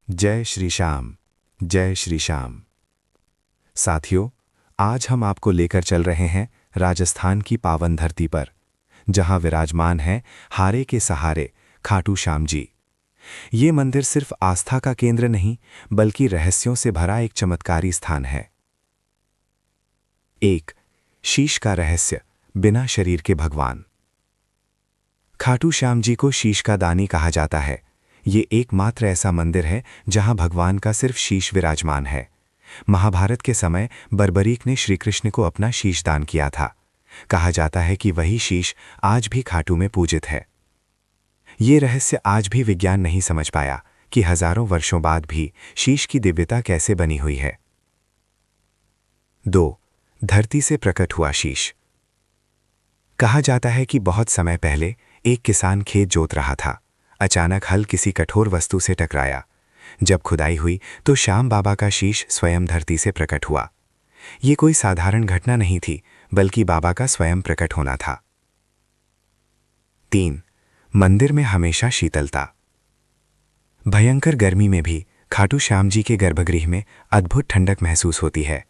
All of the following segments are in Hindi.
जय श्री श्याम। जय श्री श्याम। साथियों, आज हम आपको लेकर चल रहे हैं राजस्थान की पावन धरती पर, जहां विराजमान है हारे के सहारे खाटू श्याम जी। ये मंदिर सिर्फ आस्था का केंद्र नहीं, बल्कि रहस्यों से भरा एक चमत्कारी स्थान है। एक, शीश का रहस्य, बिना शरीर के भगवान। खाटू श्याम जी को शीश का दानी कहा जाता है। ये एकमात्र ऐसा मंदिर है जहां भगवान का सिर्फ शीश विराजमान है। महाभारत के समय बर्बरीक ने श्री कृष्ण को अपना शीश दान किया था। कहा जाता है कि वही शीश आज भी खाटू में पूजित है। ये रहस्य आज भी विज्ञान नहीं समझ पाया कि हजारों वर्षों बाद भी शीश की दिव्यता कैसे बनी हुई है। 2, धरती से प्रकट हुआ शीश। कहा जाता है कि बहुत समय पहले एक किसान खेत जोत रहा था। अचानक हल किसी कठोर वस्तु से टकराया। जब खुदाई हुई तो श्याम बाबा का शीश स्वयं धरती से प्रकट हुआ। ये कोई साधारण घटना नहीं थी, बल्कि बाबा का स्वयं प्रकट होना था। 3, मंदिर में हमेशा शीतलता। भयंकर गर्मी में भी खाटू श्याम जी के गर्भगृह में अद्भुत ठंडक महसूस होती है।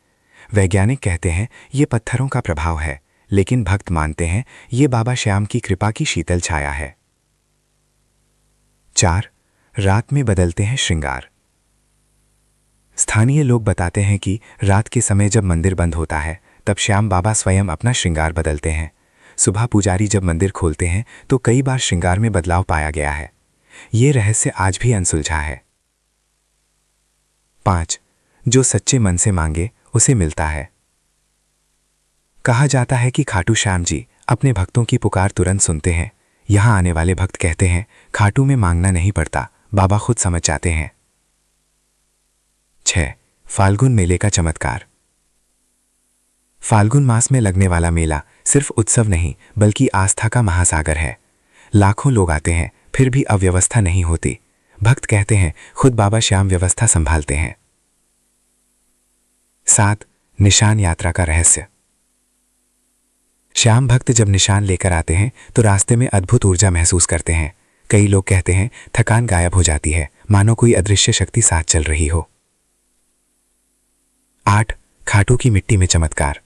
वैज्ञानिक कहते हैं ये पत्थरों का प्रभाव है, लेकिन भक्त मानते हैं ये बाबा श्याम की कृपा की शीतल छाया है। 4, रात में बदलते हैं श्रृंगार। स्थानीय लोग बताते हैं कि रात के समय जब मंदिर बंद होता है, तब श्याम बाबा स्वयं अपना श्रृंगार बदलते हैं। सुबह पुजारी जब मंदिर खोलते हैं तो कई बार श्रृंगार में बदलाव पाया गया है। ये रहस्य आज भी अनसुलझा है। 5, जो सच्चे मन से मांगे उसे मिलता है। कहा जाता है कि खाटू श्याम जी अपने भक्तों की पुकार तुरंत सुनते हैं। यहां आने वाले भक्त कहते हैं खाटू में मांगना नहीं पड़ता, बाबा खुद समझ जाते हैं। 6, फाल्गुन मेले का चमत्कार। फाल्गुन मास में लगने वाला मेला सिर्फ उत्सव नहीं, बल्कि आस्था का महासागर है। लाखों लोग आते हैं, फिर भी अव्यवस्था नहीं होती। भक्त कहते हैं खुद बाबा श्याम व्यवस्था संभालते हैं। 7, निशान यात्रा का रहस्य। श्याम भक्त जब निशान लेकर आते हैं तो रास्ते में अद्भुत ऊर्जा महसूस करते हैं। कई लोग कहते हैं थकान गायब हो जाती है, मानो कोई अदृश्य शक्ति साथ चल रही हो। 8, खाटू की मिट्टी में चमत्कार।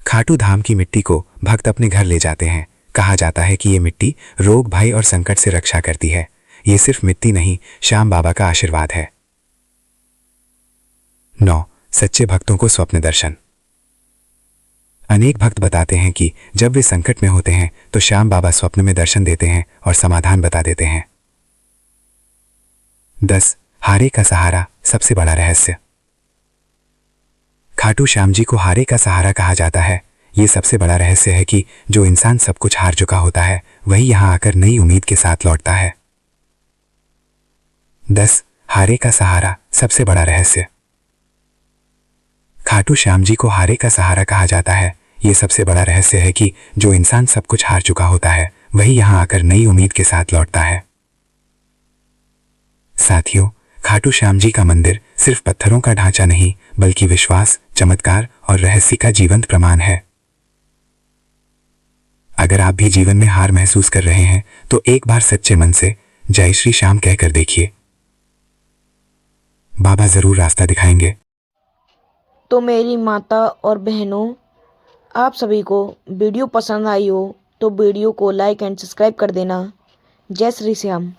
खाटू धाम की मिट्टी को भक्त अपने घर ले जाते हैं। कहा जाता है कि ये मिट्टी रोग, भय और संकट से रक्षा करती है। ये सिर्फ मिट्टी नहीं, श्याम बाबा का आशीर्वाद है। 9, सच्चे भक्तों को स्वप्न दर्शन। अनेक भक्त बताते हैं कि जब वे संकट में होते हैं तो श्याम बाबा स्वप्न में दर्शन देते हैं और समाधान बता देते हैं। 10, हारे का सहारा, सबसे बड़ा रहस्य। खाटू श्याम जी को हारे का सहारा कहा जाता है। ये सबसे बड़ा रहस्य है कि जो इंसान सब कुछ हार चुका होता है, वही यहां आकर नई उम्मीद के साथ लौटता है। 10, हारे का सहारा, सबसे बड़ा रहस्य। खाटू श्याम जी को हारे का सहारा कहा जाता है। ये सबसे बड़ा रहस्य है कि जो इंसान सब कुछ हार चुका होता है, वही यहां आकर नई उम्मीद के साथ लौटता है। साथियों, खाटू श्याम जी का मंदिर सिर्फ पत्थरों का ढांचा नहीं, बल्कि विश्वास, चमत्कार और रहस्य का जीवंत प्रमाण है। अगर आप भी जीवन में हार महसूस कर रहे हैं तो एक बार सच्चे मन से जय श्री श्याम कहकर देखिए। बाबा जरूर रास्ता दिखाएंगे। तो मेरी माता और बहनों, आप सभी को वीडियो पसंद आई हो तो वीडियो को लाइक एंड सब्सक्राइब कर देना। जय श्री श्याम।